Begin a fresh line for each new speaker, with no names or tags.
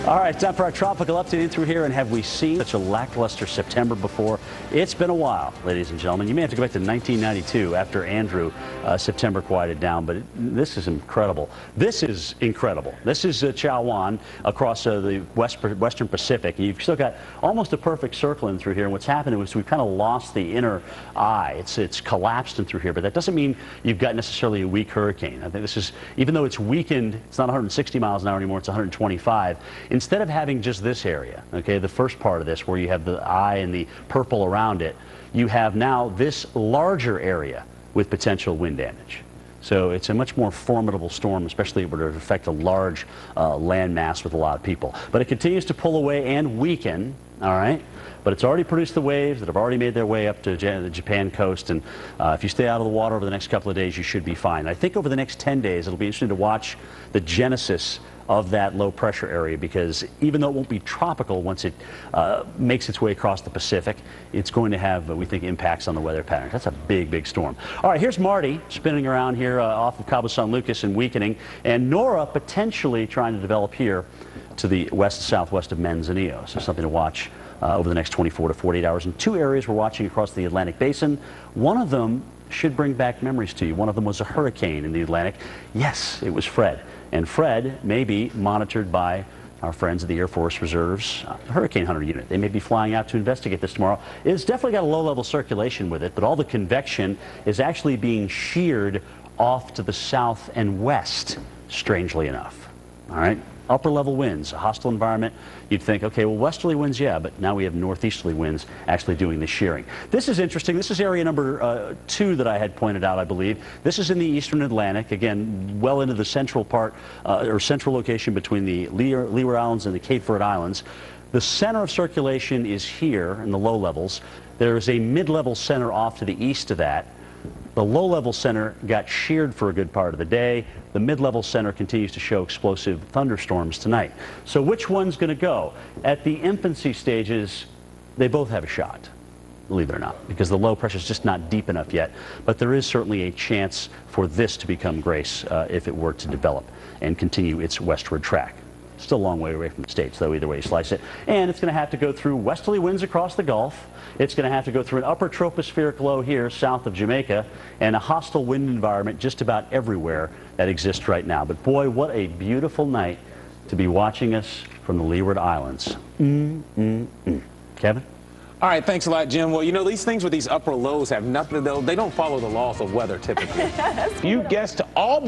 All right, time for our tropical update in through here. And have we seen such a lackluster September before? It's been a while, ladies and gentlemen. You may have to go back to 1992 after Andrew. September quieted down, but this is incredible. This is incredible. This is Choi across the western Pacific. You've still got almost a perfect circle in through here. And what's happened is we've kind of lost the inner eye. It's collapsed in through here, but that doesn't mean you've got necessarily a weak hurricane. I think this is, even though it's weakened, it's not 160 miles an hour anymore, it's 125. Instead of having just this area, okay, the first part of this where you have the eye and the purple around it, you have now this larger area with potential wind damage. So it's a much more formidable storm, especially if it would affect a large land mass with a lot of people. But it continues to pull away and weaken, all right? But it's already produced the waves that have already made their way up to the Japan coast. And if you stay out of the water over the next couple of days, you should be fine. I think over the next 10 days, it'll be interesting to watch the genesis of that low pressure area, because even though it won't be tropical once it makes its way across the Pacific, it's going to have, we think, impacts on the weather patterns. That's a big, big storm. All right, here's Marty spinning around here off of Cabo San Lucas and weakening, and Nora potentially trying to develop here to the west-southwest of Manzanillo. So something to watch over the next 24 to 48 hours. In two areas we're watching across the Atlantic Basin. One of them should bring back memories to you. One of them was a hurricane in the Atlantic. Yes, it was Fred. And Fred may be monitored by our friends at the Air Force Reserve's Hurricane Hunter Unit. They may be flying out to investigate this tomorrow. It's definitely got a low-level circulation with it, but all the convection is actually being sheared off to the south and west, strangely enough. All right? Upper-level winds, a hostile environment. You'd think, okay, well, westerly winds, yeah, but now we have northeasterly winds actually doing the shearing. This is interesting. This is area number 2 that I had pointed out, I believe. This is in the eastern Atlantic, again, well into the central part, or central location between the Leeward Islands and the Cape Verde Islands. The center of circulation is here in the low levels. There is a mid-level center off to the east of that. The low-level center got sheared for a good part of the day. The mid-level center continues to show explosive thunderstorms tonight. So which one's going to go? At the infancy stages, they both have a shot, believe it or not, because the low pressure is just not deep enough yet. But there is certainly a chance for this to become Grace if it were to develop and continue its westward track. Still a long way away from the States, though, either way you slice it. And it's going to have to go through westerly winds across the Gulf. It's going to have to go through an upper tropospheric low here south of Jamaica and a hostile wind environment just about everywhere that exists right now. But boy, what a beautiful night to be watching us from the Leeward Islands. Kevin?
All right, thanks a lot, Jim. Well, you know, these things with these upper lows have nothing to do, they don't follow the laws of weather typically. You guessed all